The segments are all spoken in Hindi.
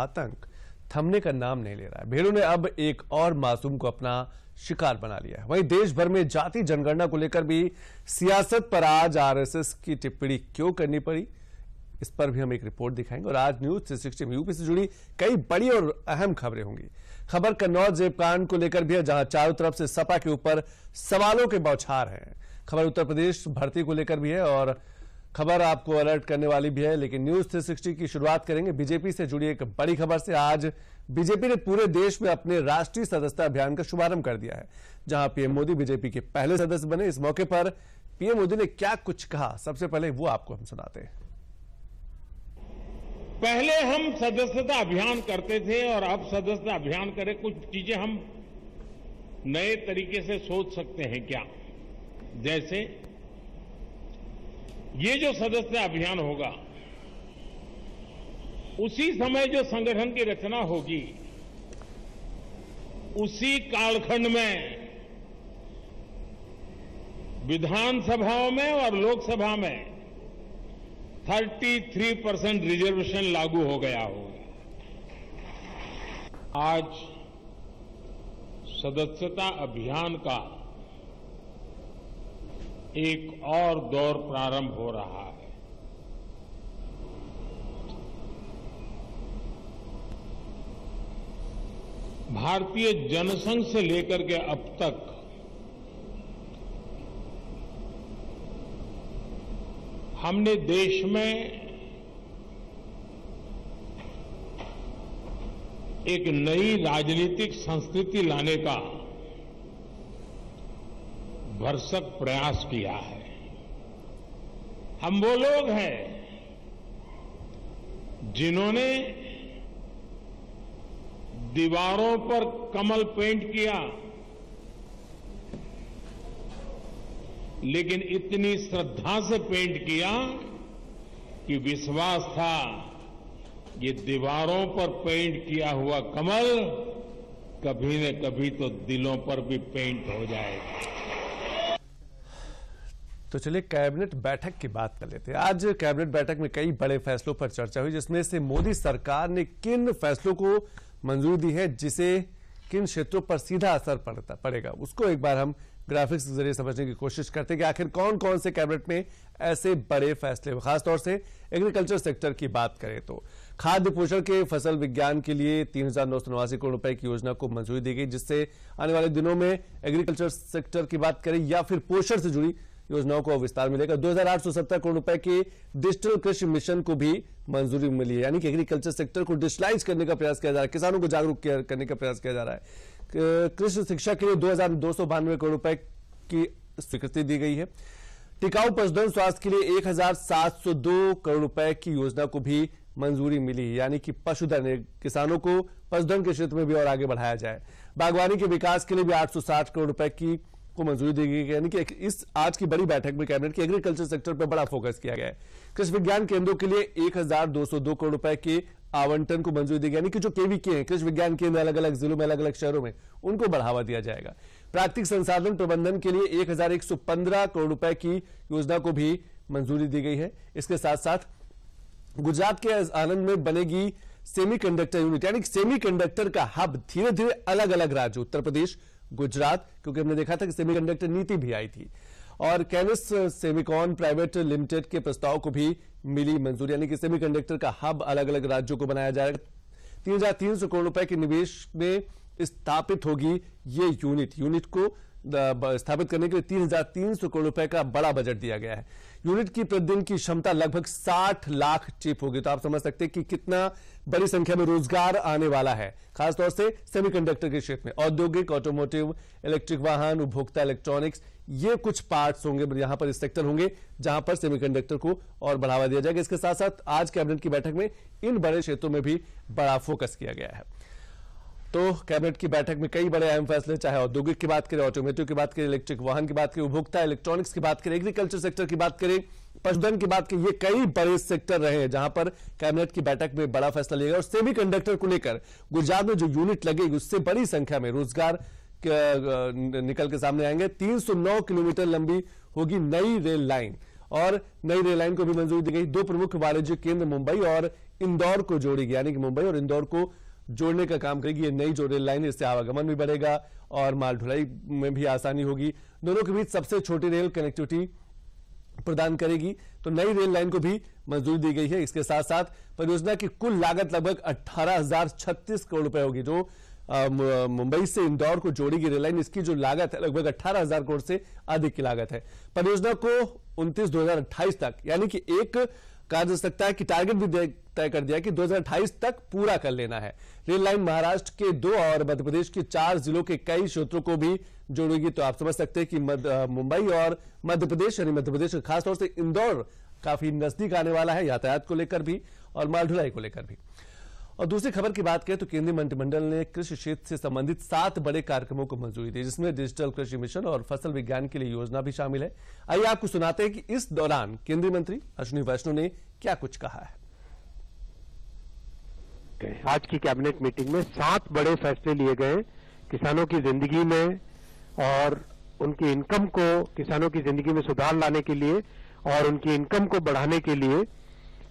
आतंक थमने का नाम नहीं ले रहा है। भीड़ों ने अब एक और मासूम को अपना शिकार बना लिया है। वहीं देश भर में जाति जनगणना को लेकर भी सियासत पर आज आरएसएस की टिप्पणी क्यों करनी पड़ी, इस पर भी हम एक रिपोर्ट दिखाएंगे। और आज न्यूज 360 में यूपी से जुड़ी कई बड़ी और अहम खबरें होंगी। खबर कन्नौज जेब कांड को लेकर भी है, जहां चारों तरफ से सपा के ऊपर सवालों के बौछार हैं। खबर उत्तर प्रदेश भर्ती को लेकर भी है और खबर आपको अलर्ट करने वाली भी है। लेकिन न्यूज 360 की शुरुआत करेंगे बीजेपी से जुड़ी एक बड़ी खबर से। आज बीजेपी ने पूरे देश में अपने राष्ट्रीय सदस्यता अभियान का शुभारंभ कर दिया है, जहां पीएम मोदी बीजेपी के पहले सदस्य बने। इस मौके पर पीएम मोदी ने क्या कुछ कहा, सबसे पहले वो आपको हम सुनाते हैं। पहले हम सदस्यता अभियान करते थे और अब सदस्यता अभियान करें, कुछ चीजें हम नए तरीके से सोच सकते हैं क्या। जैसे ये जो सदस्यता अभियान होगा, उसी समय जो संगठन की रचना होगी, उसी कालखंड में विधानसभाओं में और लोकसभा में 33% रिजर्वेशन लागू हो गया होगा। आज सदस्यता अभियान का एक और दौर प्रारंभ हो रहा है। भारतीय जनसंघ से लेकर के अब तक हमने देश में एक नई राजनीतिक संस्कृति लाने का भरसक प्रयास किया है। हम वो लोग हैं जिन्होंने दीवारों पर कमल पेंट किया, लेकिन इतनी श्रद्धा से पेंट किया कि विश्वास था ये दीवारों पर पेंट किया हुआ कमल कभी न कभी तो दिलों पर भी पेंट हो जाएगा। तो चलिए कैबिनेट बैठक की बात कर लेते हैं। आज कैबिनेट बैठक में कई बड़े फैसलों पर चर्चा हुई, जिसमें से मोदी सरकार ने किन फैसलों को मंजूरी दी है, जिसे किन क्षेत्रों पर सीधा असर पड़ेगा, उसको एक बार हम ग्राफिक्स के जरिए समझने की कोशिश करते हैं कि आखिर कौन कौन से कैबिनेट में ऐसे बड़े फैसले। खासतौर से एग्रीकल्चर सेक्टर की बात करें तो खाद्य पोषण के फसल विज्ञान के लिए 3,989 करोड़ रुपए की योजना को मंजूरी दी गई, जिससे आने वाले दिनों में एग्रीकल्चर सेक्टर की बात करें या फिर पोषण से जुड़ी योजनाओं को विस्तार मिलेगा। 2,870 करोड़ रुपए के डिजिटल कृषि मिशन को भी मंजूरी मिली है, यानी कि एग्रीकल्चर सेक्टर को डिजिटलाइज करने का प्रयास किया जा रहा है, किसानों को जागरूक करने का प्रयास किया जा रहा है। कृषि शिक्षा के लिए 2,292 करोड़ रुपए की स्वीकृति दी गई है। टिकाऊ पशुधन स्वास्थ्य के लिए 1,702 करोड़ रुपए की योजना को भी मंजूरी मिली है, यानी कि पशुधन, किसानों को पशुधन के क्षेत्र में भी और आगे बढ़ाया जाए। बागवानी के विकास के लिए भी 860 करोड़ रुपए की को मंजूरी दी गई, यानी कि इस आज की बड़ी बैठक में कैबिनेट के एग्रीकल्चर सेक्टर पर बड़ा फोकस किया गया है। कृषि विज्ञान केंद्रों के लिए 1,202 करोड़ रुपए के आवंटन को मंजूरी दी गई, यानी कि जो केवीके हैं, कृषि विज्ञान केंद्र अलग अलग जिलों में, अलग अलग शहरों में, उनको बढ़ावा दिया जाएगा। प्राकृतिक संसाधन प्रबंधन के लिए 1,115 करोड़ रुपए की योजना को भी मंजूरी दी गई है। इसके साथ साथ गुजरात के आनंद में बनेगी सेमीकंडक्टर यूनिट, यानी सेमीकंडक्टर का हब धीरे धीरे अलग अलग राज्य, उत्तर प्रदेश, गुजरात, क्योंकि हमने देखा था कि सेमीकंडक्टर नीति भी आई थी, और कैनिस सेमिकॉन प्राइवेट लिमिटेड के प्रस्ताव को भी मिली मंजूरी, यानी कि सेमीकंडक्टर का हब अलग अलग राज्यों को बनाया जाएगा। 3,300 करोड़ रुपए के निवेश में स्थापित होगी ये यूनिट को स्थापित करने के लिए 3,300 करोड़ रुपए का बड़ा बजट दिया गया है। यूनिट की प्रतिदिन की क्षमता लगभग 60 लाख चिप होगी, तो आप समझ सकते हैं कि कितना बड़ी संख्या में रोजगार आने वाला है, खासतौर से सेमीकंडक्टर के क्षेत्र में। औद्योगिक, ऑटोमोटिव, इलेक्ट्रिक वाहन, उपभोक्ता इलेक्ट्रॉनिक्स, ये कुछ पार्ट्स होंगे, यहां पर इस सेक्टर होंगे जहां पर सेमीकंडक्टर को और बढ़ावा दिया जाएगा। इसके साथ साथ आज कैबिनेट की बैठक में इन बड़े क्षेत्रों में भी बड़ा फोकस किया गया है। तो कैबिनेट की बैठक में कई बड़े अहम फैसले, चाहे औद्योगिक की बात करें, ऑटोमोटिव की बात करें, इलेक्ट्रिक वाहन की बात करें, उपभोक्ता इलेक्ट्रॉनिक्स की बात करें, एग्रीकल्चर सेक्टर की बात करें, पशुधन की बात करें, ये कई बड़े सेक्टर रहे हैं जहां पर कैबिनेट की बैठक में बड़ा फैसला लिया गया। और सेमीकंडक्टर को लेकर गुजरात में जो यूनिट लगेगी, उससे बड़ी संख्या में रोजगार निकल के सामने आएंगे। 309 किलोमीटर लंबी होगी नई रेल लाइन, और नई रेल लाइन को भी मंजूरी दी गई। 2 प्रमुख वाणिज्य केंद्र मुंबई और इंदौर को जोड़ेगी, यानी कि मुंबई और इंदौर को जोड़ने का काम करेगी ये नई जो रेल लाइन। इससे आवागमन भी बढ़ेगा और माल ढुलाई में भी आसानी होगी। दोनों के बीच सबसे छोटी रेल कनेक्टिविटी प्रदान करेगी। तो नई रेल लाइन को भी मंजूरी दी गई है। इसके साथ साथ परियोजना की कुल लागत लगभग 18,036 करोड़ रुपए होगी। जो मुंबई से इंदौर को जोड़ेगी रेल लाइन, इसकी जो लागत है लगभग 18,000 करोड़ से अधिक की लागत है। परियोजना को 29/2028 तक, यानी कि एक कहा जा सकता है कि टारगेट भी तय कर दिया कि 2028 तक पूरा कर लेना है। रेल लाइन महाराष्ट्र के 2 और मध्य प्रदेश के 4 जिलों के कई क्षेत्रों को भी जोड़ेगी। तो आप समझ सकते हैं कि मुंबई और मध्य प्रदेश, यानी मध्य प्रदेश खासतौर से इंदौर काफी नजदीक आने वाला है, यातायात को लेकर भी और माल ढुलाई को लेकर भी। और दूसरी खबर की बात करें तो केंद्रीय मंत्रिमंडल ने कृषि क्षेत्र से संबंधित 7 बड़े कार्यक्रमों को मंजूरी दी, जिसमें डिजिटल कृषि मिशन और फसल विज्ञान के लिए योजना भी शामिल है। आइए आपको सुनाते हैं कि इस दौरान केंद्रीय मंत्री अश्विनी वैष्णव ने क्या कुछ कहा है। आज की कैबिनेट मीटिंग में 7 बड़े फैसले लिए गए किसानों की जिंदगी में और उनकी इनकम को, किसानों की जिंदगी में सुधार लाने के लिए और उनकी इनकम को बढ़ाने के लिए।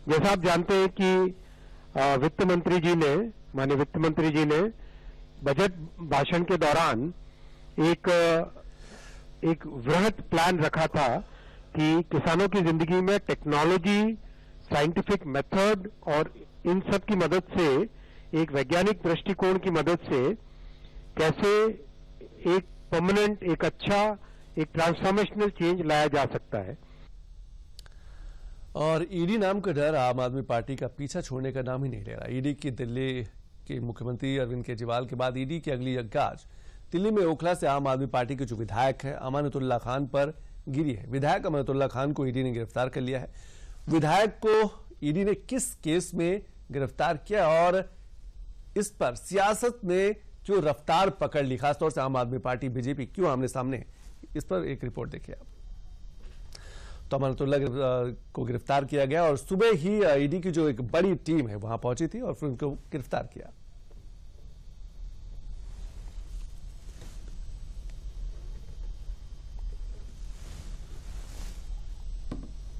जैसा आप जानते हैं कि वित्त मंत्री जी ने, माननीय वित्त मंत्री जी ने बजट भाषण के दौरान एक वृहद प्लान रखा था कि किसानों की जिंदगी में टेक्नोलॉजी, साइंटिफिक मेथड और इन सब की मदद से, एक वैज्ञानिक दृष्टिकोण की मदद से कैसे एक परमानेंट, एक अच्छा, एक ट्रांसफॉर्मेशनल चेंज लाया जा सकता है। और ईडी नाम का डर आम आदमी पार्टी का पीछा छोड़ने का नाम ही नहीं ले रहा। ईडी की दिल्ली के मुख्यमंत्री अरविंद केजरीवाल के बाद ईडी की अगली गाज दिल्ली में ओखला से आम आदमी पार्टी के जो विधायक है अमानतुल्लाह खान पर गिरी है। विधायक अमानतुल्लाह खान को ईडी ने गिरफ्तार कर लिया है। विधायक को ईडी ने किस केस में गिरफ्तार किया और इस पर सियासत ने क्यों रफ्तार पकड़ ली, खासतौर से आम आदमी पार्टी बीजेपी क्यों आमने सामने है, इस पर एक रिपोर्ट देखिए आप। तो अमानतुल्लाह को गिरफ्तार किया गया और सुबह ही ईडी की जो एक बड़ी टीम है वहां पहुंची थी और फिर उनको गिरफ्तार किया।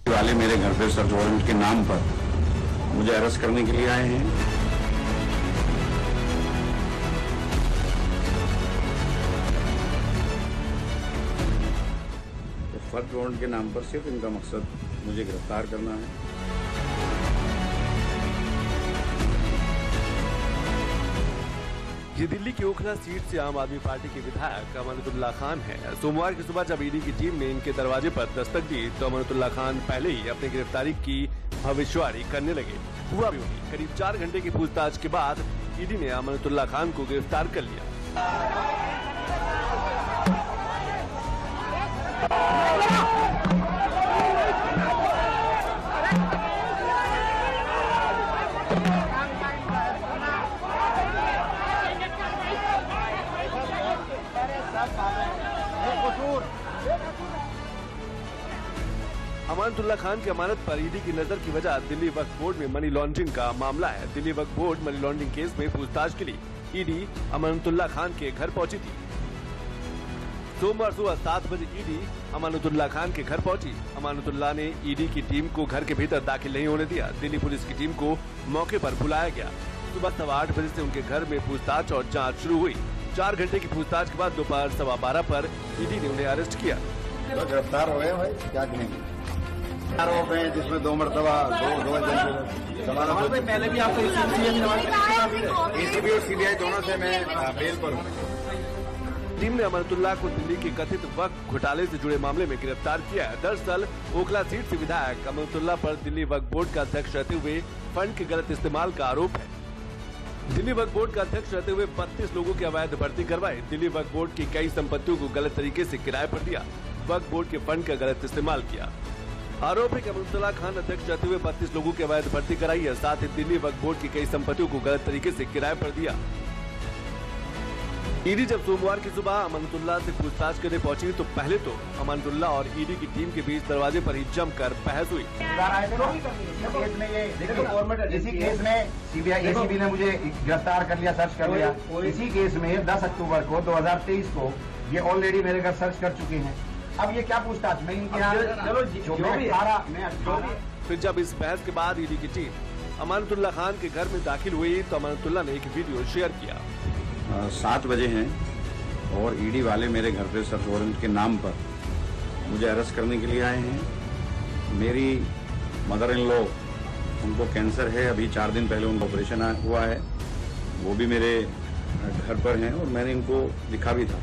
वाले मेरे घर पे सर्च वारंट के नाम पर मुझे अरेस्ट करने के लिए आए हैं। सर्च वारंट के नाम पर सिर्फ इनका मकसद मुझे गिरफ्तार करना है। ये दिल्ली की ओखला सीट से आम आदमी पार्टी के विधायक अमानतुल्लाह खान है। सोमवार की सुबह जब ईडी की टीम ने इनके दरवाजे पर दस्तक दी तो अमानतुल्लाह खान पहले ही अपनी गिरफ्तारी की भविष्यवाणी करने लगे। हुआ भी वही, करीब 4 घंटे की पूछताछ के बाद ईडी ने अमानतुल्लाह खान को गिरफ्तार कर लिया। अमानतुल्लाह खान की अमानत पर ईडी की नजर की वजह दिल्ली वक्फ बोर्ड में मनी लॉन्ड्रिंग का मामला है। Delhi Waqf board money laundering case में पूछताछ के लिए ईडी अमानतुल्लाह खान के घर पहुंची थी। सोमवार सुबह 7 बजे ईडी अमानतुल्लाह खान के घर पहुंची। अमानतुल्लाह ने ईडी की टीम को घर के भीतर दाखिल नहीं होने दिया। दिल्ली पुलिस की टीम को मौके पर बुलाया गया। सुबह 8:15 बजे से उनके घर में पूछताछ और जांच शुरू हुई। 4 घंटे की पूछताछ के बाद दोपहर 12:15 पर ईडी ने उन्हें अरेस्ट किया। तो गिरफ्तार हो गए भाई, क्या कहेंगे? आरोप है जिसमें 2 मरतबा पहले भी आपको एसीबी और सीबीआई दोनों से मैं बेल पर हूँ। टीम ने अमानतुल्लाह को दिल्ली के कथित वक्फ घोटाले से जुड़े मामले में गिरफ्तार किया है। दरअसल ओखला सीट से विधायक अमानतुल्लाह पर दिल्ली वक्फ बोर्ड का अध्यक्ष रहते हुए फंड के गलत इस्तेमाल का आरोप है। दिल्ली वक्फ बोर्ड का अध्यक्ष रहते हुए 32 लोगों की अवैध भर्ती करवाई। दिल्ली वक्फ बोर्ड की कई संपत्तियों को गलत तरीके से किराए पर दिया। वक्फ बोर्ड के फंड का गलत इस्तेमाल किया। आरोप है कि अमानतुल्लाह खान अध्यक्ष रहते हुए 32 लोगों की अवैध भर्ती कराई है। साथ ही दिल्ली वक्फ बोर्ड की कई संपत्तियों को गलत तरीके से किराए पर दिया। ईडी जब सोमवार की सुबह अमानतुल्लाह से पूछताछ करने पहुंची तो पहले तो अमानतुल्लाह और ईडी की टीम के बीच दरवाजे पर ही जमकर बहस हुई। इसी केस में सीबीआई एसीबी ने मुझे गिरफ्तार कर लिया, सर्च कर लिया। इसी केस में 10 अक्टूबर को 2023 को ये ऑलरेडी मेरे घर सर्च कर चुके हैं। अब ये क्या पूछताछ? मैं इनके यहाँ चलो जो भी 18 फिर जब इस बहस के बाद ईडी की टीम अमानतुल्लाह खान के घर में दाखिल हुई तो अमानतुल्लाह ने एक वीडियो शेयर किया। 7 बजे हैं और ईडी वाले मेरे घर पे सर्च वारंट के नाम पर मुझे अरेस्ट करने के लिए आए हैं। मेरी मदर इन लॉ, उनको कैंसर है, अभी 4 दिन पहले उनका ऑपरेशन हुआ है, वो भी मेरे घर पर हैं और मैंने इनको लिखा भी था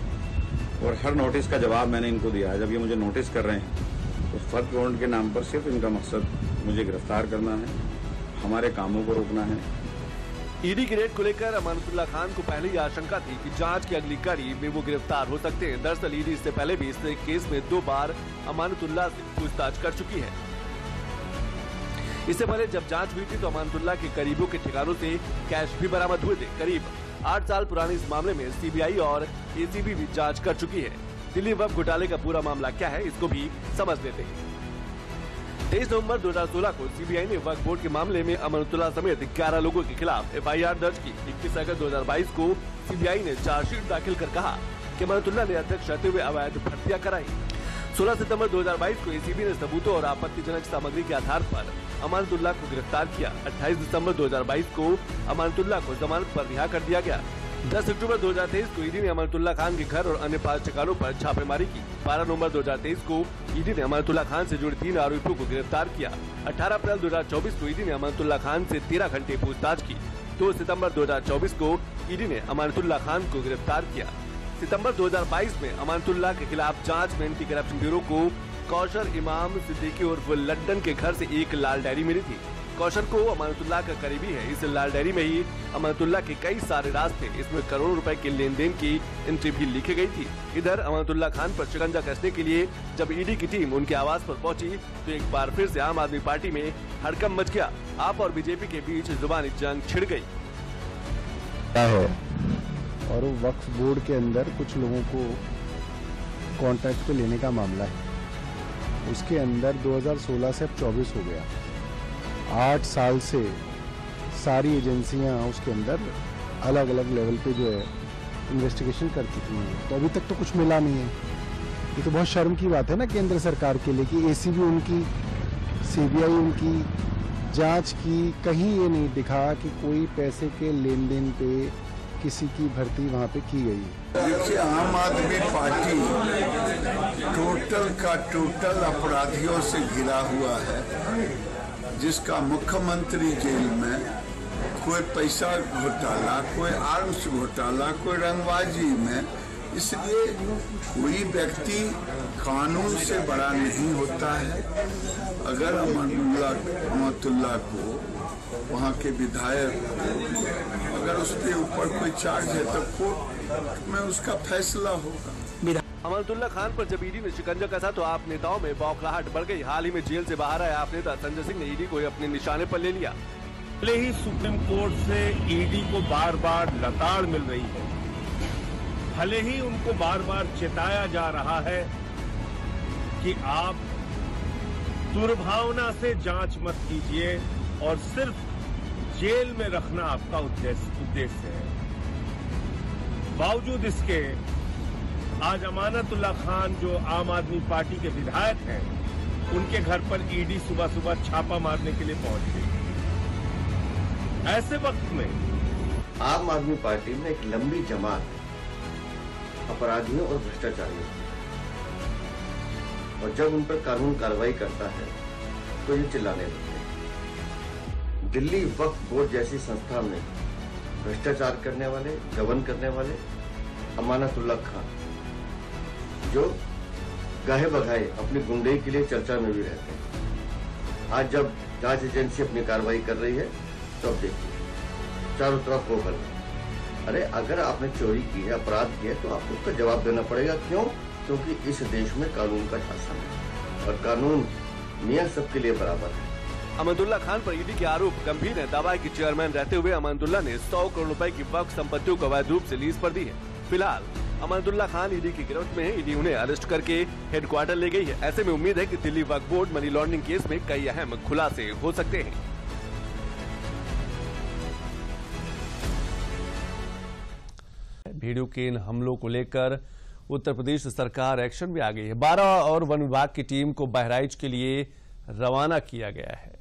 और हर नोटिस का जवाब मैंने इनको दिया है। जब ये मुझे नोटिस कर रहे हैं तो सर्च वारंट के नाम पर सिर्फ इनका मकसद मुझे गिरफ्तार करना है, हमारे कामों को रोकना है। ईडी की रेड को लेकर अमानतुल्लाह खान को पहले ही आशंका थी कि जांच की अगली कड़ी में वो गिरफ्तार हो सकते हैं। दरअसल ईडी इससे पहले भी इस केस में 2 बार अमानतुल्लाह से पूछताछ कर चुकी है। इससे पहले जब जांच हुई थी तो अमानतुल्लाह के करीबों के ठिकानों से कैश भी बरामद हुए थे। करीब 8 साल पुराने इस मामले में सीबीआई और एसीबी भी जांच कर चुकी है। दिल्ली वक्फ घोटाले का पूरा मामला क्या है, इसको भी समझ लेते हैं। 23 नवंबर 2016 को सीबीआई ने वक्फ बोर्ड के मामले में अमानतुल्लाह समेत 11 लोगों के खिलाफ एफआईआर दर्ज की। 21 अगस्त 2022 को सीबीआई ने चार्जशीट दाखिल कर कहा कि अमानतुल्लाह ने अध्यक्ष रहते हुए अवैध भर्तियां कराई। 16 सितंबर 2022 को एसीबी ने सबूतों और आपत्तिजनक सामग्री के आधार पर अमानतुल्लाह को गिरफ्तार किया। 28 दिसंबर 2022 को अमानतुल्लाह को जमानत पर रिहा कर दिया गया। 10 अक्टूबर 2023 को ईडी ने अमानतुल्लाह खान के घर और अन्य 5 ठिकानों पर छापेमारी की। 12 नवंबर 2023 को ईडी ने अमानतुल्लाह खान से जुड़े 3 आरोपियों को गिरफ्तार किया। 18 अप्रैल 2024 को ईडी ने अमानतुल्लाह खान से 13 घंटे पूछताछ की। 2 सितंबर 2024 को ईडी ने अमानतुल्लाह खान को गिरफ्तार किया। सितंबर 2022 में अमानतुल्लाह के खिलाफ जांच में एंटी करप्शन ब्यूरो को कौशर इमाम सिद्दीकी उर्फ लड्डन के घर से एक लाल डायरी मिली थी। कौशर को अमानतुल्लाह का करीबी है। इस लाल डायरी में ही अमानतुल्लाह के कई सारे राज थे। इसमें करोड़ों रुपए के लेन देन की एंट्री भी लिखी गई थी। इधर अमानतुल्लाह खान पर शिकंजा कसने के लिए जब ईडी की टीम उनके आवास पर पहुंची तो एक बार फिर से आम आदमी पार्टी में हड़कंप मच गया। आप और बीजेपी के बीच जुबानी जंग छिड़ गई और वक्फ बोर्ड के अंदर कुछ लोगों को कॉन्ट्रैक्ट पे लेने का मामला है। उसके अंदर 2016 से अब 24 हो गया। 8 साल से सारी एजेंसियां उसके अंदर अलग अलग लेवल पे जो है इन्वेस्टिगेशन कर चुकी हैं, तो अभी तक तो कुछ मिला नहीं है। ये तो बहुत शर्म की बात है ना केंद्र सरकार के लिए कि एसीबी उनकी, सीबीआई उनकी जांच की, कहीं ये नहीं दिखा कि कोई पैसे के लेन देन पे किसी की भर्ती वहाँ पे की गई। देखिए, आम आदमी पार्टी टोटल का टोटल अपराधियों से घिरा हुआ है, जिसका मुख्यमंत्री जेल में कोई पैसा घोटाला, कोई आर्म्स घोटाला, कोई रंगबाजी में। इसलिए कोई व्यक्ति कानून से बड़ा नहीं होता है। अगर अमानतुल्लाह को, वहाँ के विधायक को, अगर उसके ऊपर कोई चार्ज है तो कोर्ट में उसका फैसला होगा। अमानतुल्लाह खान पर जब ईडी ने शिकंजा कसा तो आप नेताओं में बौखलाहट बढ़ गई। हाल ही में जेल से बाहर आए आप नेता संजय सिंह ने ईडी को अपने निशाने पर ले लिया। भले ही सुप्रीम कोर्ट से ईडी को बार बार लताड़ मिल रही है, भले ही उनको बार बार चेताया जा रहा है कि आप दुर्भावना से जांच मत कीजिए और सिर्फ जेल में रखना आपका उद्देश्य है। बावजूद इसके आज अमानतुल्लाह खान जो आम आदमी पार्टी के विधायक हैं, उनके घर पर ईडी सुबह सुबह छापा मारने के लिए पहुंच गई। ऐसे वक्त में आम आदमी पार्टी में एक लंबी जमात अपराधियों और भ्रष्टाचारियों, और जब उन पर कानून कार्रवाई करता है तो ये चिल्लाने लगते हैं। दिल्ली वक्फ बोर्ड जैसी संस्था में भ्रष्टाचार करने वाले, गबन करने वाले अमानतुल्लाह खान, जो गाहे बगाहे अपनी गुंडई के लिए चर्चा में भी रहते हैं, आज जब जांच एजेंसी अपनी कार्रवाई कर रही है तो अब देखिए चारों तरफ वो बल। अरे अगर आपने चोरी की है, अपराध किया है, तो आपको उसका जवाब देना पड़ेगा। क्यों? क्योंकि इस देश में कानून का शासन है और कानून मियां सबके लिए बराबर है। अमानतुल्लाह खान पर ईडी के आरोप गंभीर है। दावा है कि चेयरमैन रहते हुए अमानतुल्लाह ने 100 करोड़ रुपए की वक्फ संपत्तियों को अवैध रूप से लीज पर दी है। फिलहाल अमानतुल्लाह खान ईडी की गिरफ्त में है। ईडी उन्हें अरेस्ट करके हेडक्वार्टर ले गई है। ऐसे में उम्मीद है कि Delhi Waqf board money laundering case में कई अहम खुलासे हो सकते हैं। भीड़ों के इन हमलों को लेकर उत्तर प्रदेश सरकार एक्शन में आ गई है। 12 और वन विभाग की टीम को बहराइच के लिए रवाना किया गया है।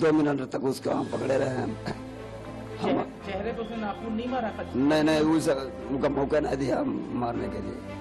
दो मिनट तक उसको हम पकड़े रहे हैं। चेहरे पे उसने नाखून नहीं मारा था? नहीं, उनका मौका नहीं दिया मारने के लिए।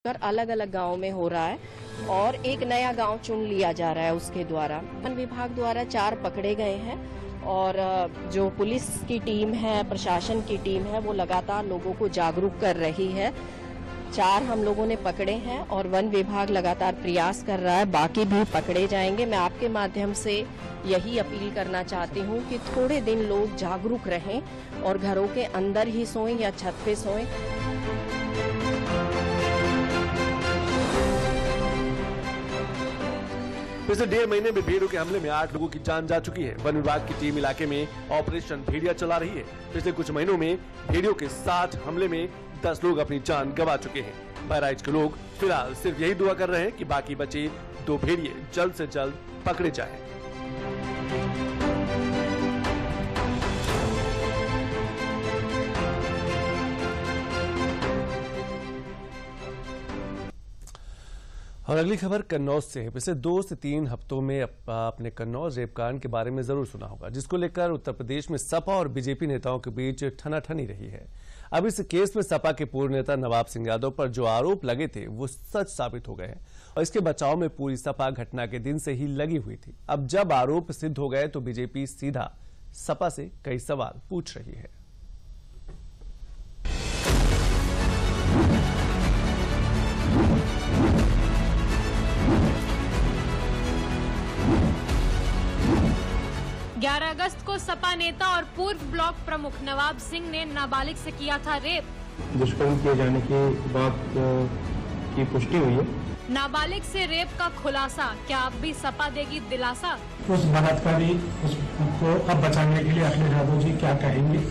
अलग अलग गांव में हो रहा है और एक नया गांव चुन लिया जा रहा है उसके द्वारा। वन विभाग द्वारा 4 पकड़े गए हैं और जो पुलिस की टीम है, प्रशासन की टीम है, वो लगातार लोगों को जागरूक कर रही है। 4 हम लोगों ने पकड़े हैं और वन विभाग लगातार प्रयास कर रहा है, बाकी भी पकड़े जाएंगे। मैं आपके माध्यम से यही अपील करना चाहती हूँ कि थोड़े दिन लोग जागरूक रहें और घरों के अंदर ही सोएं या छत पे सोएं। पिछले 1.5 महीने में भेड़ों के हमले में 8 लोगों की जान जा चुकी है। वन विभाग की टीम इलाके में ऑपरेशन भेड़िया चला रही है। पिछले कुछ महीनों में भेड़ियों के 7 हमले में 10 लोग अपनी जान गंवा चुके हैं। बहराइच के लोग फिलहाल सिर्फ यही दुआ कर रहे हैं कि बाकी बचे 2 भेड़िए जल्द से जल्द पकड़े जाएं। और अगली खबर कन्नौज से है। पिछले 2 से 3 हफ्तों में आपने कन्नौज रेपकांड के बारे में जरूर सुना होगा, जिसको लेकर उत्तर प्रदेश में सपा और बीजेपी नेताओं के बीच ठनाठनी रही है। अब इस केस में सपा के पूर्व नेता नवाब सिंह यादव पर जो आरोप लगे थे वो सच साबित हो गए हैं और इसके बचाव में पूरी सपा घटना के दिन से ही लगी हुई थी। अब जब आरोप सिद्ध हो गए तो बीजेपी सीधा सपा से कई सवाल पूछ रही है। अगस्त को सपा नेता और पूर्व ब्लॉक प्रमुख नवाब सिंह ने नाबालिग से किया था रेप। दुष्कर्म किए जाने के बाद की पुष्टि हुई है। नाबालिग से रेप का खुलासा, क्या अब भी सपा देगी दिलासा? उस बलात्कारी को अब बचाने के लिए अखिलेश यादव जी क्या कहेंगे?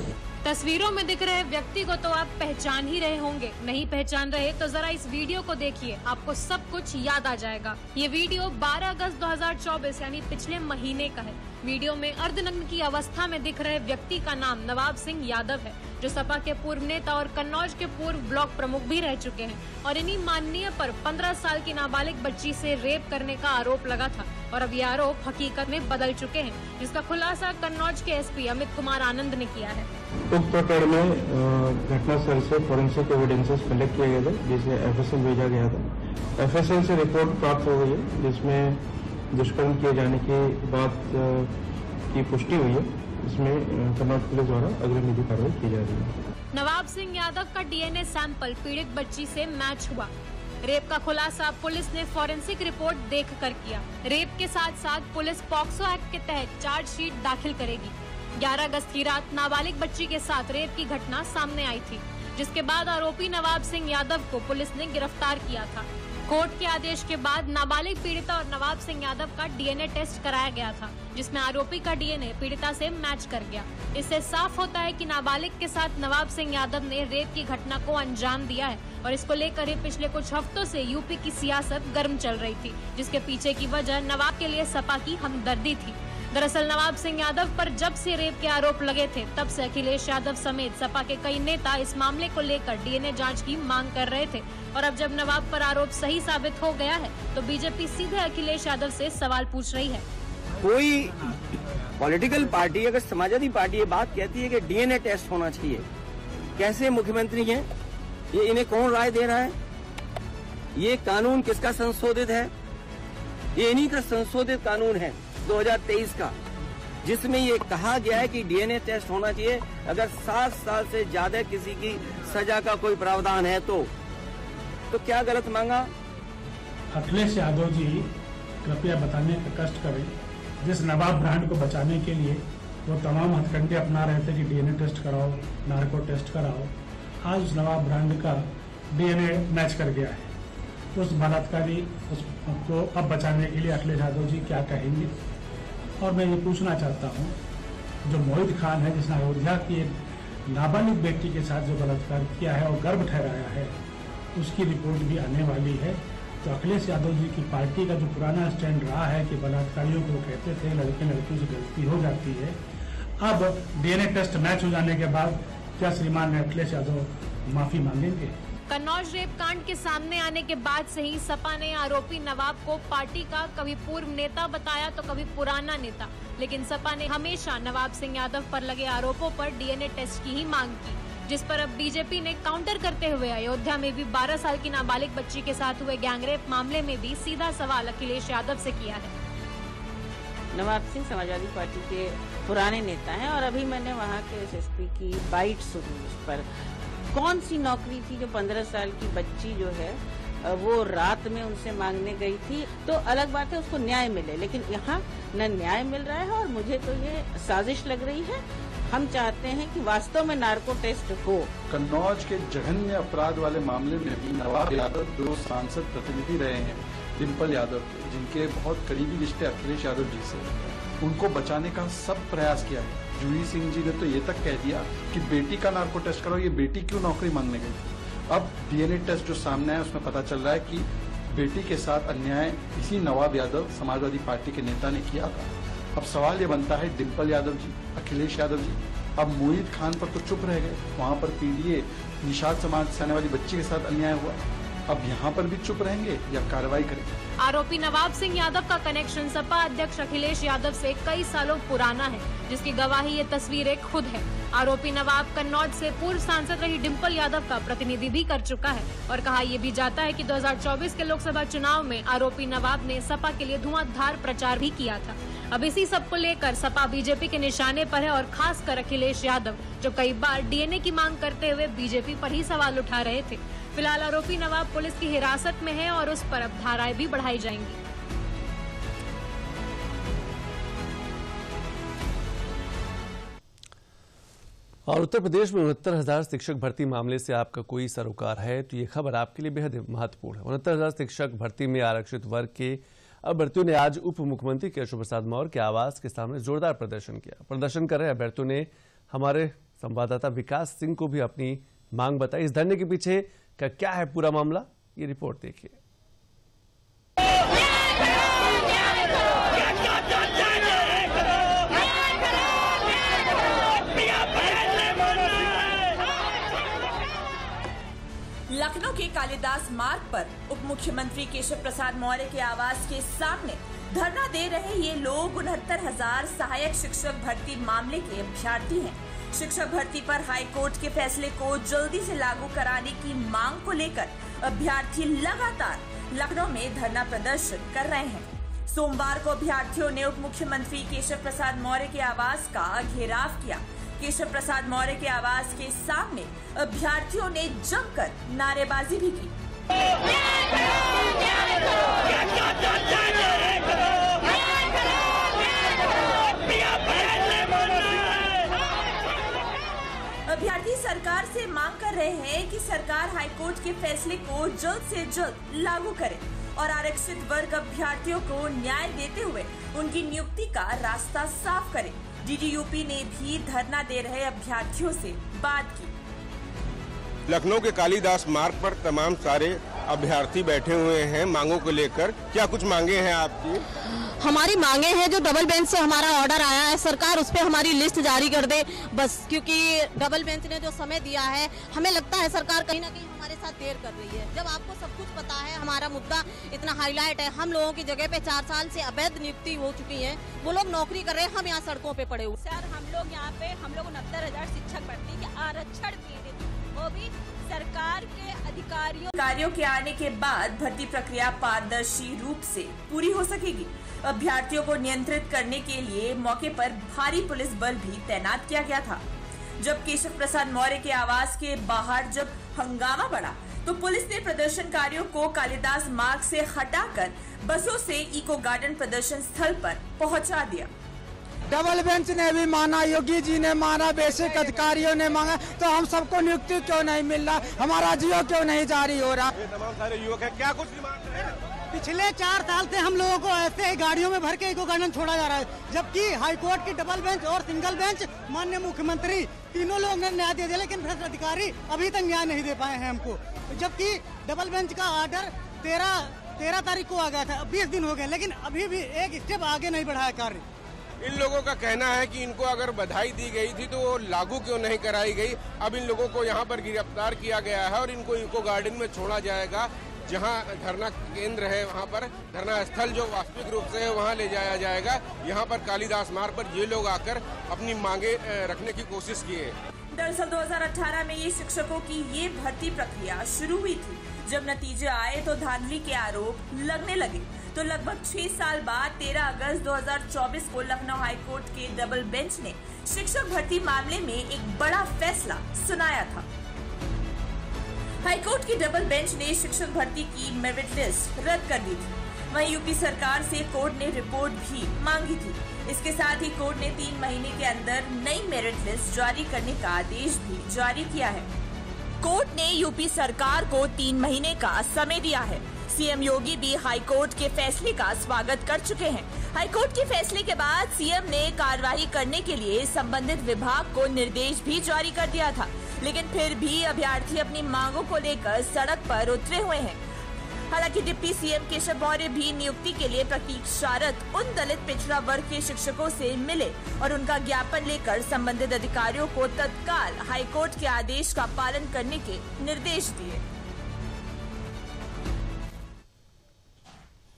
तस्वीरों में दिख रहे व्यक्ति को तो आप पहचान ही रहे होंगे, नहीं पहचान रहे तो जरा इस वीडियो को देखिए, आपको सब कुछ याद आ जाएगा। ये वीडियो 12 अगस्त 2024 यानी पिछले महीने का है। वीडियो में अर्धनग्न की अवस्था में दिख रहे व्यक्ति का नाम नवाब सिंह यादव है, जो सपा के पूर्व नेता और कन्नौज के पूर्व ब्लॉक प्रमुख भी रह चुके हैं। और इन्हीं माननीय पर 15 साल की नाबालिग बच्ची से रेप करने का आरोप लगा था और अब ये आरोप हकीकत में बदल चुके हैं, जिसका खुलासा कन्नौज के एसपी अमित कुमार आनंद ने किया है। उक्त प्रकरण में घटनास्थल से फोरेंसिक एविडेंसेस कलेक्ट किए गए थे, जिसे एफएसएल भेजा गया था। एफएसएल से रिपोर्ट प्राप्त हो गई है, जिसमें दुष्कर्म किए जाने के बाद की पुष्टि हुई है। इसमें कन्नौज पुलिस द्वारा अग्रिम कार्रवाई की जा रही है। नवाब सिंह यादव का डीएनए सैंपल पीड़ित बच्ची से मैच हुआ। रेप का खुलासा पुलिस ने फॉरेंसिक रिपोर्ट देखकर किया। रेप के साथ साथ पुलिस पॉक्सो एक्ट के तहत चार्जशीट दाखिल करेगी। 11 अगस्त की रात नाबालिग बच्ची के साथ रेप की घटना सामने आई थी, जिसके बाद आरोपी नवाब सिंह यादव को पुलिस ने गिरफ्तार किया था। कोर्ट के आदेश के बाद नाबालिग पीड़िता और नवाब सिंह यादव का डीएनए टेस्ट कराया गया था, जिसमें आरोपी का डीएनए पीड़िता से मैच कर गया। इससे साफ होता है कि नाबालिग के साथ नवाब सिंह यादव ने रेप की घटना को अंजाम दिया है और इसको लेकर ही पिछले कुछ हफ्तों से यूपी की सियासत गर्म चल रही थी, जिसके पीछे की वजह नवाब के लिए सपा की हमदर्दी थी। दरअसल नवाब सिंह यादव पर जब से रेप के आरोप लगे थे, तब से अखिलेश यादव समेत सपा के कई नेता इस मामले को लेकर डीएनए जांच की मांग कर रहे थे और अब जब नवाब पर आरोप सही साबित हो गया है तो बीजेपी सीधे अखिलेश यादव से सवाल पूछ रही है। कोई पॉलिटिकल पार्टी, अगर समाजवादी पार्टी ये बात कहती है कि डीएनए टेस्ट होना चाहिए, कैसे मुख्यमंत्री हैं ये, इन्हें कौन राय दे रहा है? ये कानून किसका संशोधित है? ये इन्हीं का संशोधित कानून है 2023 का, जिसमें ये कहा गया है कि डीएनए टेस्ट होना चाहिए अगर 7 साल से ज्यादा किसी की सजा का कोई प्रावधान है तो क्या गलत मांगा? अखिलेश यादव जी कृपया बताने का कष्ट करें। जिस नवाब ब्रांड को बचाने के लिए वो तमाम हथकंडे अपना रहे थे कि डीएनए टेस्ट कराओ, नार्को टेस्ट कराओ, आज उस नवाब ब्रांड का डीएनए मैच कर गया है। उस बलात्कारी उसको अब बचाने के लिए अखिलेश यादव जी क्या कहेंगे? और मैं ये पूछना चाहता हूँ, जो मोहित खान है जिसने अयोध्या की एक नाबालिग बेटी के साथ जो बलात्कार किया है और गर्भ ठहराया है, उसकी रिपोर्ट भी आने वाली है। तो अखिलेश यादव जी की पार्टी का जो पुराना स्टैंड रहा है कि बलात्कारियों को कहते थे लड़के लड़कियों से गलती हो जाती है, अब डीएनए टेस्ट मैच हो जाने के बाद क्या श्रीमान अखिलेश यादव माफी मांगेंगे? कन्नौज रेप कांड के सामने आने के बाद से ही सपा ने आरोपी नवाब को पार्टी का कभी पूर्व नेता बताया तो कभी पुराना नेता, लेकिन सपा ने हमेशा नवाब सिंह यादव पर लगे आरोपों पर डीएनए टेस्ट की ही मांग की, जिस पर अब बीजेपी ने काउंटर करते हुए अयोध्या में भी 12 साल की नाबालिग बच्ची के साथ हुए गैंगरेप मामले में भी सीधा सवाल अखिलेश यादव से किया है। नवाब सिंह समाजवादी पार्टी के पुराने नेता हैं और अभी मैंने वहाँ के एसएसपी की बाइट सुनी। उस पर कौन सी नौकरी थी जो 15 साल की बच्ची जो है वो रात में उनसे मांगने गई थी, तो अलग बात है उसको न्याय मिले, लेकिन यहाँ न न्याय मिल रहा है और मुझे तो ये साजिश लग रही है। हम चाहते हैं कि वास्तव में नार्को टेस्ट हो। कन्नौज के जघन्य अपराध वाले मामले में भी नवाब यादव 2 सांसद प्रतिनिधि रहे हैं, डिम्पल यादव के, जिनके बहुत करीबी रिश्ते अखिलेश यादव जी से, उनको बचाने का सब प्रयास किया है। जूही सिंह जी ने तो ये तक कह दिया कि बेटी का नार्को टेस्ट करो, ये बेटी क्यों नौकरी मांगने गई। अब डीएनए टेस्ट जो सामने है उसमें पता चल रहा है कि बेटी के साथ अन्याय इसी नवाब यादव समाजवादी पार्टी के नेता ने किया था। अब सवाल ये बनता है, डिम्पल यादव जी, अखिलेश यादव जी अब मोहित खान पर तो चुप रह गए, वहां पर पीडीए निषाद समाज से आने वाली बच्ची के साथ अन्याय हुआ, अब यहाँ पर भी चुप रहेंगे या कार्रवाई करेंगे। आरोपी नवाब सिंह यादव का कनेक्शन सपा अध्यक्ष अखिलेश यादव से कई सालों पुराना है, जिसकी गवाही ये तस्वीरें खुद है। आरोपी नवाब कन्नौज से पूर्व सांसद रही डिम्पल यादव का प्रतिनिधि भी कर चुका है और कहा ये भी जाता है कि 2024 के लोकसभा चुनाव में आरोपी नवाब ने सपा के लिए धुआंधार प्रचार भी किया था। अब इसी सब को लेकर सपा बीजेपी के निशाने पर है और खास कर अखिलेश यादव, जो कई बार डीएनए की मांग करते हुए बीजेपी पर ही सवाल उठा रहे थे। फिलहाल आरोपी नवाब पुलिस की हिरासत में है और उस पर अब धाराएं भी बढ़ाई जाएंगी। और उत्तर प्रदेश में 69,000 शिक्षक भर्ती मामले से आपका कोई सरोकार है तो ये खबर आपके लिए बेहद महत्वपूर्ण है। 69,000 शिक्षक भर्ती में आरक्षित वर्ग के अभ्यर्थियों ने आज उप मुख्यमंत्री केशव प्रसाद मौर्य के आवास के सामने जोरदार प्रदर्शन किया। प्रदर्शन कर रहे अभ्यर्थियों ने हमारे संवाददाता विकास सिंह को भी अपनी मांग बताई। इस धरने के पीछे का क्या है पूरा मामला, ये रिपोर्ट देखिए। लखनऊ के कालिदास मार्ग पर उप मुख्यमंत्री केशव प्रसाद मौर्य के आवास के सामने धरना दे रहे ये लोग 69,000 सहायक शिक्षक भर्ती मामले के अभ्यर्थी हैं। शिक्षक भर्ती पर हाई कोर्ट के फैसले को जल्दी से लागू कराने की मांग को लेकर अभ्यर्थी लगातार लखनऊ में धरना प्रदर्शन कर रहे हैं। सोमवार को अभ्यर्थियों ने उप मुख्यमंत्री केशव प्रसाद मौर्य के आवास का घेराव किया। केशव प्रसाद मौर्य के आवास के सामने अभ्यर्थियों ने जमकर नारेबाजी भी की। अभ्यर्थी सरकार से मांग कर रहे हैं कि सरकार हाईकोर्ट के फैसले को जल्द से जल्द लागू करे और आरक्षित वर्ग अभ्यर्थियों को न्याय देते हुए उनकी नियुक्ति का रास्ता साफ करे। डीडीयूपी ने भी धरना दे रहे अभ्यर्थियों से बात की। लखनऊ के कालिदास मार्ग पर तमाम सारे अभ्यर्थी बैठे हुए हैं मांगों को लेकर। क्या कुछ मांगे हैं आपकी? हमारी मांगे हैं, जो डबल बेंच से हमारा ऑर्डर आया है सरकार उस पर हमारी लिस्ट जारी कर दे बस, क्योंकि डबल बेंच ने जो समय दिया है हमें लगता है सरकार कहीं ना कहीं हमारे साथ देर कर रही है। जब आपको सब कुछ पता है, हमारा मुद्दा इतना हाईलाइट है, हम लोगों की जगह पे 4 साल से अवैध नियुक्ति हो चुकी है, वो लोग नौकरी कर रहे हैं, हम यहाँ सड़कों पे पड़े हुए। सर हम लोग यहाँ पे 69,000 शिक्षक भर्ती के आरक्षण पीड़ित, वो भी सरकार के अधिकारियों के आने के बाद भर्ती प्रक्रिया पारदर्शी रूप से पूरी हो सकेगी। अभ्यर्थियों को नियंत्रित करने के लिए मौके पर भारी पुलिस बल भी तैनात किया गया था। जब केशव प्रसाद मौर्य के आवास के बाहर जब हंगामा बढ़ा तो पुलिस ने प्रदर्शनकारियों को कालिदास मार्ग से हटाकर बसों से इको गार्डन प्रदर्शन स्थल पर पहुंचा दिया। डबल बेंच ने भी माना, योगी जी ने माना, बेसिक अधिकारियों ने मांगा, तो हम सबको नियुक्ति क्यों नहीं मिल रहा, हमारा जियो क्यों नहीं जारी हो रहा? ये तमाम सारे युवक हैं, क्या कुछ डिमांड है? पिछले 4 साल से हम लोगों को ऐसे ही गाड़ियों में भर के इको गार्डन छोड़ा जा रहा है, जबकि हाईकोर्ट की डबल बेंच और सिंगल बेंच, माननीय मुख्यमंत्री, तीनों लोग ने न्याय दे दिया, लेकिन भ्रष्ट अधिकारी अभी तक न्याय नहीं दे पाए हैं हमको। जबकि डबल बेंच का ऑर्डर 13 तारीख को आ गया था, 20 दिन हो गए, लेकिन अभी भी एक स्टेप आगे नहीं बढ़ाया कार्य। इन लोगों का कहना है कि इनको अगर बधाई दी गई थी तो वो लागू क्यों नहीं कराई गई। अब इन लोगों को यहाँ पर गिरफ्तार किया गया है और इनको इको गार्डन में छोड़ा जाएगा, जहाँ धरना केंद्र है वहाँ पर धरना स्थल जो वास्तविक रूप से है वहाँ ले जाया जाएगा। यहाँ पर कालिदास मार्ग पर ये लोग आकर अपनी मांगे रखने की कोशिश किए। दरअसल 2018 में ये शिक्षकों की ये भर्ती प्रक्रिया शुरू हुई थी। जब नतीजे आए तो धांधली के आरोप लगने लगे, तो लगभग 6 साल बाद 13 अगस्त 2024 को लखनऊ हाईकोर्ट के डबल बेंच ने शिक्षक भर्ती मामले में एक बड़ा फैसला सुनाया था। हाईकोर्ट की डबल बेंच ने शिक्षक भर्ती की मेरिट लिस्ट रद्द कर दी थी। वहीं यूपी सरकार से कोर्ट ने रिपोर्ट भी मांगी थी। इसके साथ ही कोर्ट ने 3 महीने के अंदर नई मेरिट लिस्ट जारी करने का आदेश भी जारी किया है। कोर्ट ने यूपी सरकार को 3 महीने का समय दिया है। सीएम योगी भी हाईकोर्ट के फैसले का स्वागत कर चुके हैं। हाईकोर्ट के फैसले के बाद सीएम ने कार्रवाई करने के लिए संबंधित विभाग को निर्देश भी जारी कर दिया था, लेकिन फिर भी अभ्यर्थी अपनी मांगों को लेकर सड़क पर उतरे हुए हैं। हालांकि डिप्टी सीएम केशव मौर्य भी नियुक्ति के लिए प्रतीक्षारत उन दलित पिछड़ा वर्ग के शिक्षकों से मिले और उनका ज्ञापन लेकर संबंधित अधिकारियों को तत्काल हाईकोर्ट के आदेश का पालन करने के निर्देश दिए।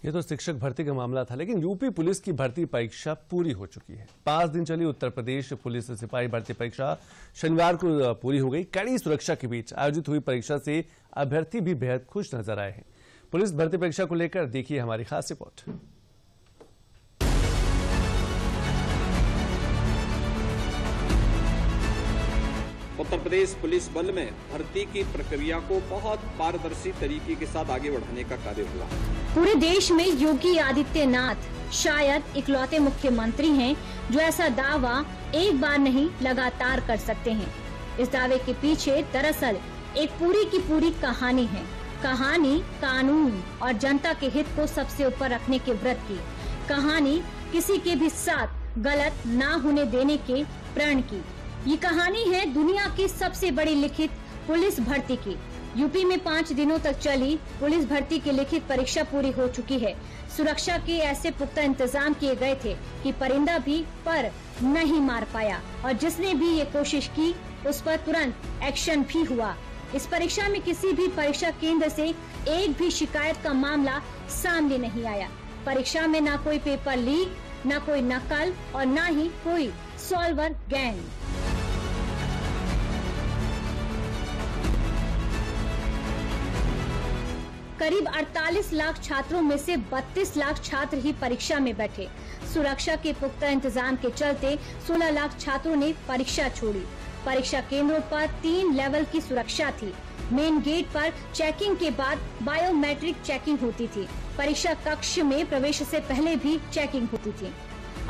ये तो शिक्षक भर्ती का मामला था, लेकिन यूपी पुलिस की भर्ती परीक्षा पूरी हो चुकी है। 5 दिन चली उत्तर प्रदेश पुलिस सिपाही भर्ती परीक्षा शनिवार को पूरी हो गई। कड़ी सुरक्षा के बीच आयोजित हुई परीक्षा से अभ्यर्थी भी बेहद खुश नजर आए हैं। पुलिस भर्ती परीक्षा को लेकर देखिए हमारी खास रिपोर्ट। उत्तर प्रदेश पुलिस बल में भर्ती की प्रक्रिया को बहुत पारदर्शी तरीके के साथ आगे बढ़ाने का कार्य हुआ। पूरे देश में योगी आदित्यनाथ शायद इकलौते मुख्यमंत्री हैं जो ऐसा दावा एक बार नहीं लगातार कर सकते हैं। इस दावे के पीछे दरअसल एक पूरी की पूरी कहानी है। कहानी कानून और जनता के हित को सबसे ऊपर रखने के व्रत की। कहानी किसी के भी साथ गलत ना होने देने के प्रण की। ये कहानी है दुनिया की सबसे बड़ी लिखित पुलिस भर्ती की। यूपी में 5 दिनों तक चली पुलिस भर्ती की लिखित परीक्षा पूरी हो चुकी है। सुरक्षा के ऐसे पुख्ता इंतजाम किए गए थे कि परिंदा भी पर नहीं मार पाया और जिसने भी ये कोशिश की उस पर तुरंत एक्शन भी हुआ। इस परीक्षा में किसी भी परीक्षा केंद्र से एक भी शिकायत का मामला सामने नहीं आया। परीक्षा में ना कोई पेपर लीक, ना कोई नकल और ना ही कोई सॉल्वर गैंग। करीब 48 लाख छात्रों में से 32 लाख छात्र ही परीक्षा में बैठे। सुरक्षा के पुख्ता इंतजाम के चलते 16 लाख छात्रों ने परीक्षा छोड़ी। परीक्षा केंद्रों पर 3 लेवल की सुरक्षा थी। मेन गेट पर चेकिंग के बाद बायोमेट्रिक चेकिंग होती थी। परीक्षा कक्ष में प्रवेश से पहले भी चेकिंग होती थी।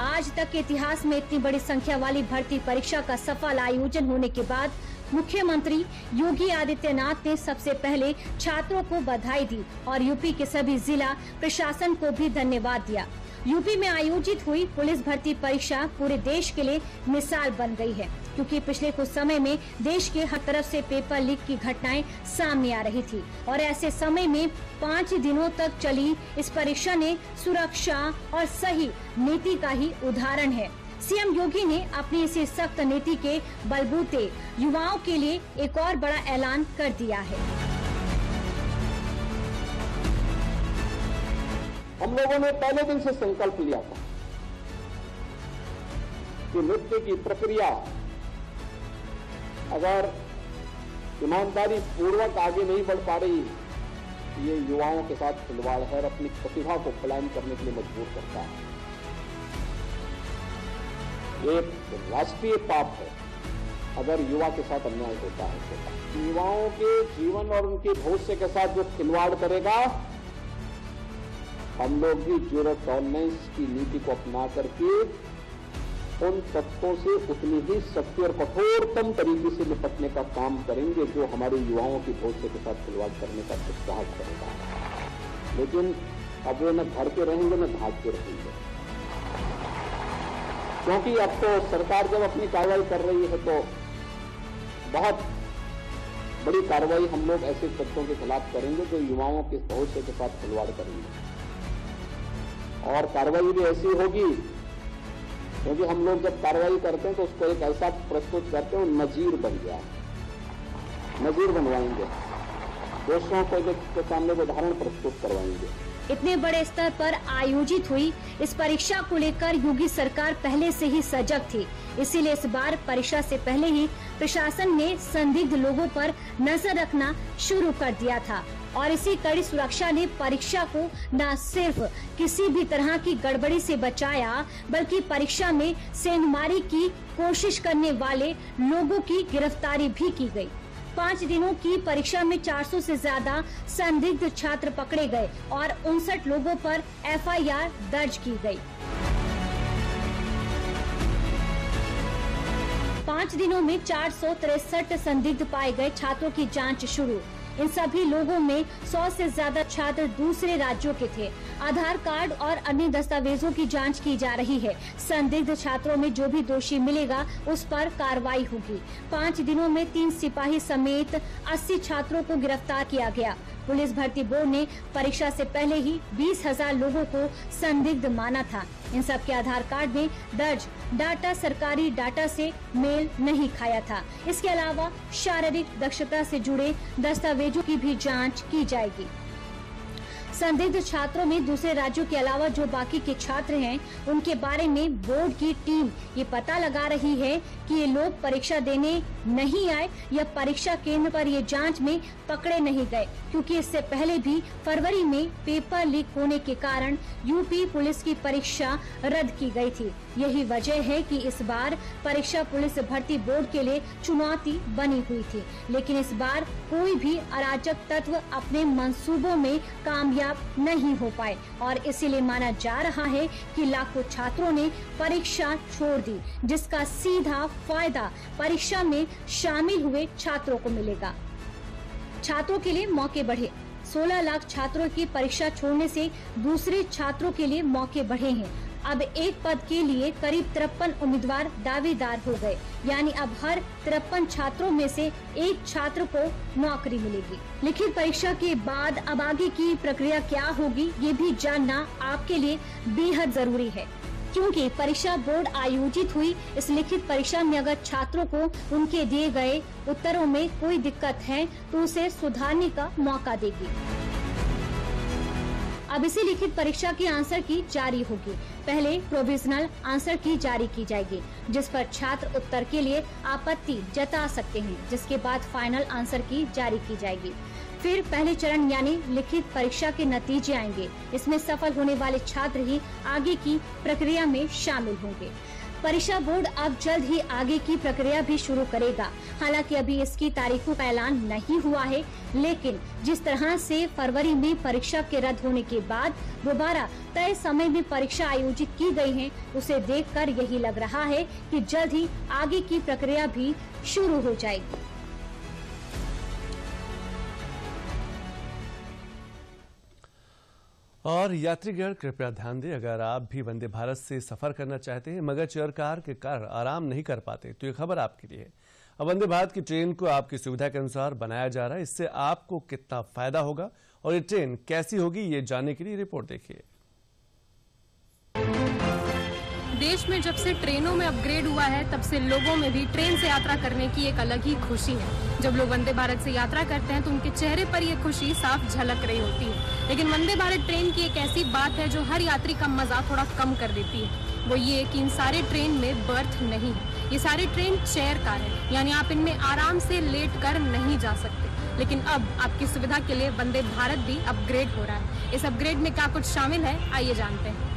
आज तक के इतिहास में इतनी बड़ी संख्या वाली भर्ती परीक्षा का सफल आयोजन होने के बाद मुख्यमंत्री योगी आदित्यनाथ ने सबसे पहले छात्रों को बधाई दी और यूपी के सभी जिला प्रशासन को भी धन्यवाद दिया। यूपी में आयोजित हुई पुलिस भर्ती परीक्षा पूरे देश के लिए मिसाल बन गई है, क्योंकि पिछले कुछ समय में देश के हर तरफ से पेपर लीक की घटनाएं सामने आ रही थी और ऐसे समय में 5 दिनों तक चली इस परीक्षा ने सुरक्षा और सही नीति का ही उदाहरण है। सीएम योगी ने अपनी इसी सख्त नीति के बलबूते युवाओं के लिए एक और बड़ा ऐलान कर दिया है। हम लोगों ने पहले दिन से संकल्प लिया था कि नृत्य की प्रक्रिया अगर ईमानदारी पूर्वक आगे नहीं बढ़ पा रही, ये युवाओं के साथ खिलवाड़ है और अपनी प्रतिभा को पलायन करने के लिए मजबूर करता है। एक राष्ट्रीय पाप है अगर युवा के साथ अन्याय होता है तो। युवाओं के जीवन और उनके भविष्य के साथ जो खिलवाड़ करेगा, हम लोग भी जीरो टॉलरेंस की नीति को अपना करके उन तत्वों से उतनी ही सख्त और कठोरतम तरीके से निपटने का काम करेंगे जो हमारे युवाओं की भविष्य के साथ खिलवाड़ करने का उत्साह करेगा। लेकिन अब वे न घर के रहेंगे न भाग के रहेंगे, क्योंकि अब तो सरकार जब अपनी कार्रवाई कर रही है तो बहुत बड़ी कार्रवाई हम लोग ऐसे तत्वों के खिलाफ करेंगे जो युवाओं के भविष्य के साथ खिलवाड़ करेंगे। और कार्रवाई भी ऐसी होगी क्योंकि हम लोग जब कार्रवाई करते हैं तो उसको एक ऐसा प्रस्तुत करते हैं, नजीर बन गया, नजीर बनवाएंगे, दोषियों को के सामने उदाहरण प्रस्तुत करवाएंगे। इतने बड़े स्तर पर आयोजित हुई इस परीक्षा को लेकर योगी सरकार पहले से ही सजग थी। इसीलिए इस बार परीक्षा से पहले ही प्रशासन ने संदिग्ध लोगों पर नजर रखना शुरू कर दिया था और इसी कड़ी सुरक्षा ने परीक्षा को न सिर्फ किसी भी तरह की गड़बड़ी से बचाया, बल्कि परीक्षा में सेंधमारी की कोशिश करने वाले लोगों की गिरफ्तारी भी की गई। 5 दिनों की परीक्षा में 400 से ज्यादा संदिग्ध छात्र पकड़े गए और 59 लोगों पर FIR दर्ज की गई। 5 दिनों में 463 संदिग्ध पाए गए छात्रों की जांच शुरू। इन सभी लोगों में 100 से ज्यादा छात्र दूसरे राज्यों के थे। आधार कार्ड और अन्य दस्तावेजों की जांच की जा रही है। संदिग्ध छात्रों में जो भी दोषी मिलेगा उस पर कार्रवाई होगी। 5 दिनों में 3 सिपाही समेत 80 छात्रों को गिरफ्तार किया गया। पुलिस भर्ती बोर्ड ने परीक्षा से पहले ही 20,000 लोगों को संदिग्ध माना था। इन सब के आधार कार्ड में दर्ज डाटा सरकारी डाटा से मेल नहीं खाया था। इसके अलावा शारीरिक दक्षता से जुड़े दस्तावेजों की भी जांच की जाएगी। संदिग्ध छात्रों में दूसरे राज्यों के अलावा जो बाकी के छात्र हैं, उनके बारे में बोर्ड की टीम ये पता लगा रही है कि ये लोग परीक्षा देने नहीं आए या परीक्षा केंद्र पर ये जांच में पकड़े नहीं गए, क्योंकि इससे पहले भी फरवरी में पेपर लीक होने के कारण यूपी पुलिस की परीक्षा रद्द की गई थी। यही वजह है कि इस बार परीक्षा पुलिस भर्ती बोर्ड के लिए चुनौती बनी हुई थी, लेकिन इस बार कोई भी अराजक तत्व अपने मंसूबों में कामयाब नहीं हो पाए और इसीलिए माना जा रहा है कि लाखों छात्रों ने परीक्षा छोड़ दी, जिसका सीधा फायदा परीक्षा में शामिल हुए छात्रों को मिलेगा। छात्रों के लिए मौके बढ़े। 16 लाख छात्रों की परीक्षा छोड़ने से दूसरे छात्रों के लिए मौके बढ़े हैं। अब एक पद के लिए करीब 53 उम्मीदवार दावेदार हो गए, यानी अब हर 53 छात्रों में से एक छात्र को नौकरी मिलेगी। लिखित परीक्षा के बाद अब आगे की प्रक्रिया क्या होगी, ये भी जानना आपके लिए बेहद जरूरी है, क्योंकि परीक्षा बोर्ड आयोजित हुई इस लिखित परीक्षा में अगर छात्रों को उनके दिए गए उत्तरों में कोई दिक्कत है तो उसे सुधारने का मौका देगी। अब इसी लिखित परीक्षा की आंसर की जारी होगी। पहले प्रोविजनल आंसर की जारी की जाएगी, जिस पर छात्र उत्तर के लिए आपत्ति जता सकते हैं, जिसके बाद फाइनल आंसर की जारी की जाएगी। फिर पहले चरण यानी लिखित परीक्षा के नतीजे आएंगे। इसमें सफल होने वाले छात्र ही आगे की प्रक्रिया में शामिल होंगे। परीक्षा बोर्ड अब जल्द ही आगे की प्रक्रिया भी शुरू करेगा। हालांकि अभी इसकी तारीखों का ऐलान नहीं हुआ है, लेकिन जिस तरह से फरवरी में परीक्षा के रद्द होने के बाद दोबारा तय समय में परीक्षा आयोजित की गई है, उसे देखकर यही लग रहा है कि जल्द ही आगे की प्रक्रिया भी शुरू हो जाएगी। और यात्रीगण कृपया ध्यान दें, अगर आप भी वंदे भारत से सफर करना चाहते हैं मगर चेयर कार के कारण आराम नहीं कर पाते, तो ये खबर आपके लिए है। अब वंदे भारत की ट्रेन को आपकी सुविधा के अनुसार बनाया जा रहा है। इससे आपको कितना फायदा होगा और ये ट्रेन कैसी होगी, ये जानने के लिए रिपोर्ट देखिए। देश में जब से ट्रेनों में अपग्रेड हुआ है, तब से लोगों में भी ट्रेन से यात्रा करने की एक अलग ही खुशी है। जब लोग वंदे भारत से यात्रा करते हैं तो उनके चेहरे पर ये खुशी साफ झलक रही होती है। लेकिन वंदे भारत ट्रेन की एक ऐसी बात है जो हर यात्री का मजा थोड़ा कम कर देती है। वो ये कि इन सारे ट्रेन में बर्थ नहीं है। ये सारी ट्रेन चेयर कार है, यानी आप इनमें आराम से लेट कर नहीं जा सकते। लेकिन अब आपकी सुविधा के लिए वंदे भारत भी अपग्रेड हो रहा है। इस अपग्रेड में क्या कुछ शामिल है, आइए जानते हैं।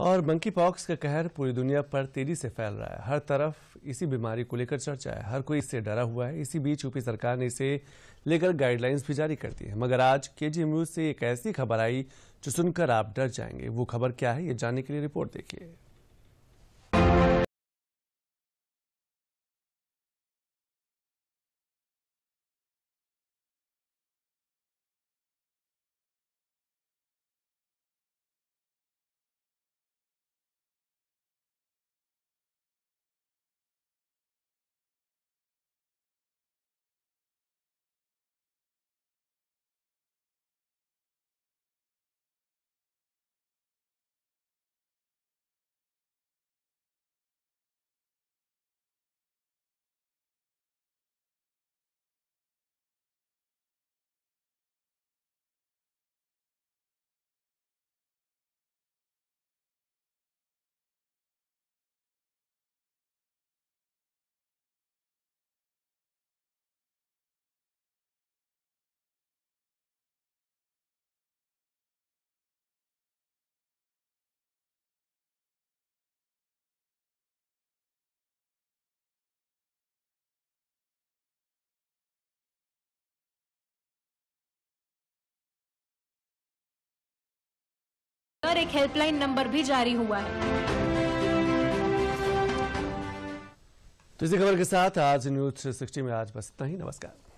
और मंकी पॉक्स का कहर पूरी दुनिया पर तेजी से फैल रहा है। हर तरफ इसी बीमारी को लेकर चर्चा है, हर कोई इससे डरा हुआ है। इसी बीच यूपी सरकार ने इसे लेकर गाइडलाइंस भी जारी कर दी है। मगर आज केजीएम न्यूज से एक ऐसी खबर आई जो सुनकर आप डर जाएंगे। वो खबर क्या है, ये जानने के लिए रिपोर्ट देखिए। एक हेल्पलाइन नंबर भी जारी हुआ है। तो इसी खबर के साथ आज न्यूज 360 में आज बस इतना ही। नमस्कार।